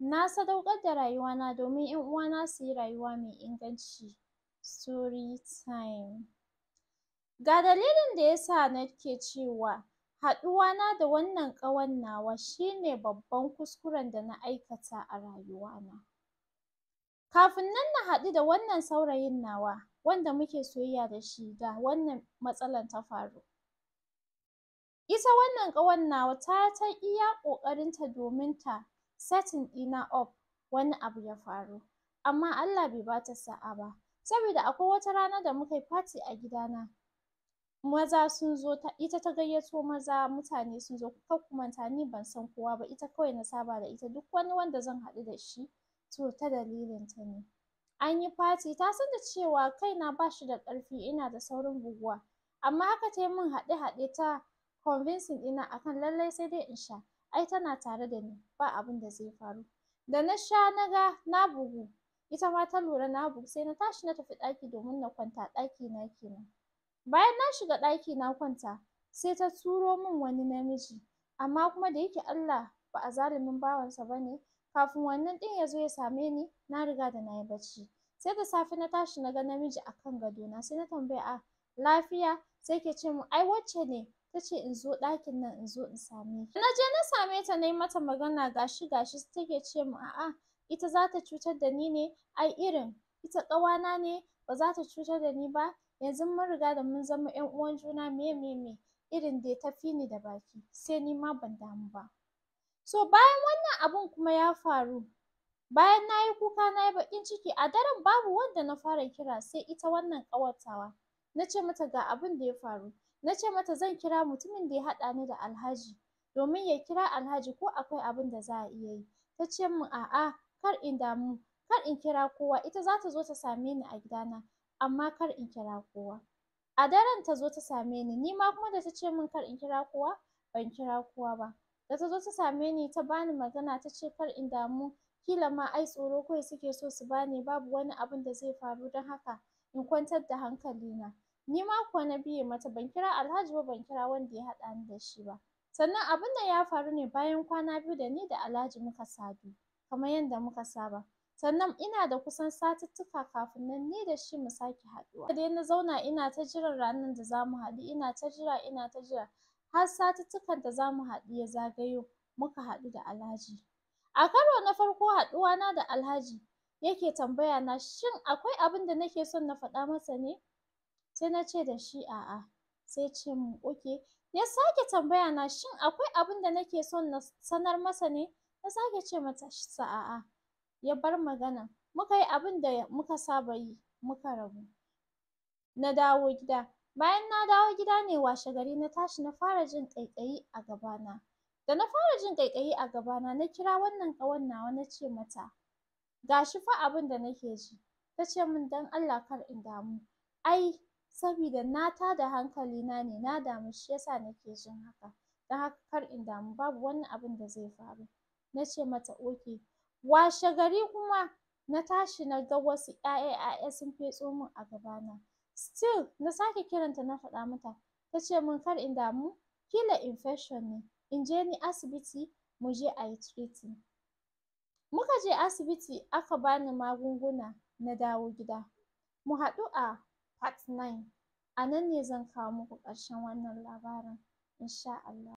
Na sadaukar da rayuwana domin 'yan uwana su yi rayuwa mai inganci. Story time. Ga dalilin da ya sa nake cewa haɗuwana da wannan ƙawan nawa shine babban kuskuren da na aikata a rayuwana. Kafin nan na haɗu da wannan saurayin nawa wanda muke soyayya da shi da wannan matsalar ta faru. Ita wannan ƙawan nawa ta iya ƙoƙarinta domin ta setting ɗina up wani abu ya faru, amma Allah bai ba ta sa'a ba. Saboda akwai wata rana da muka yi party a gidana, maza sun zo, ita ta gayyato maza, mutane sun zo, kar ku manta ni ban san kowa ba, ita kawai na saba da ita, duk wani wanda zan haɗu da shi to ta dalilinta ne. An yi party, ta san da cewa kaina ba shi da ƙarfi, ina da saurin buguwa, amma haka ta yi min haɗe-haɗe ta convincing ɗina akan lallai sai dai in sha, ai tana tare da ni ba abin da zai faru. Da na sha na ga na bugu, ita ma ta lura na bugu, sai na tashi na tafi ɗaki domin na kwanta, ɗakina kenan. Bayan na shiga ɗaki na kwanta, sai ta turo min wani namiji, amma kuma da yake Allah ba azzalumin bawansa ba ne, kafin wannan ɗin ya zo ya same ni, na riga da na yi bacci. Sai da safe na tashi na ga namiji a kan gadona, sai na tambaya lafiya? Sai ke ce min ai wacce ne? Ta ce in zo ɗakin nan in zo in same ki. Na je na same ta na yi mata magana gashi gashi, take ce min a'a ita za ta cutar da ni ne, ai irin ita ƙawana ne ba za ta cutar da ni ba, yanzu mun riga da mun zama 'yan uwan juna me, irin dai ta fi ni da baki, sai ni ma ban damu ba. So bayan wannan abun kuma ya faru, bayan na yi kuka na yi baƙin ciki, a daren babu wanda na fara kira sai ita wannan ƙawar tawa. Na ce mata ga abin da ya faru, na ce mata zan kira mutumin da ya haɗa ni da Alhaji domin ya kira Alhaji ko akwai abin da za a iya yi. Ta ce min a'a kar in damu, kar in kira kowa, ita za ta zo ta same ni a gidana, amma kar in kira kowa. A daren ta zo ta same ni, ni ma kuma da ta ce min kar in kira kowa, ban kira kowa ba. Da ta zo ta same ni ta bani magana ta ce kar in damu, kila ma ai tsoro kawai suke so su bani, babu wani abin da zai faru don haka in kwantar da hankalina. Ni ma kuwa na biye mata, ban kira Alhaji ba, ban kira wanda ya haɗa ni da shi ba. Sannan abin nan ya faru ne bayan kwana biyu da ni da Alhaji muka sadu kamar yadda muka saba. Sannan ina da kusan satuttuka kafin nan ni da shi mu sake haɗuwa. Haka dai na zauna ina ta jiran ranar da za mu haɗu, ina ta jira har satuttukan da za mu haɗu ya zagayo muka haɗu da Alhaji. A karo na farko haɗuwana da Alhaji yake tambaya na shin akwai abin da nake son na faɗa masa ne? Sai na ce da shi a'a, sai ya ce min okay. Ya sake tambaya na shin akwai abin da nake son na sanar masa ne? Na sake ce masa a'a. Ya bar maganan. Muka yi abin da muka saba yi, muka rabu. Na dawo gida. Bayan na dawo gida ne washe gari na tashi na fara jin ƙaiƙayi a gabana. Da na fara jin ƙaiƙayi a gabana na kira wannan ƙawar nawa na ce mata ga shi fa abin da nake ji. Ta ce min don Allah kar in damu, ai sabida na tada hankalina ne, na damu shi yasa nake jin haka, don haka kar in damu, babu wani abin da zai faru. Na ce mata okay. Washe gari kuma na tashi na ga wasu 'ya'ya sun fetso min a gabana. Still na sake kiranta na faɗa mata, ta ce min kar in damu, ƙila infection ne, in je ni asibiti mu je a yi treating. Muka je asibiti aka bani magunguna na dawo gida. Mu haɗu a part 9. A nan ne zan kawo muku ƙarshen wannan labarin in sha Allah.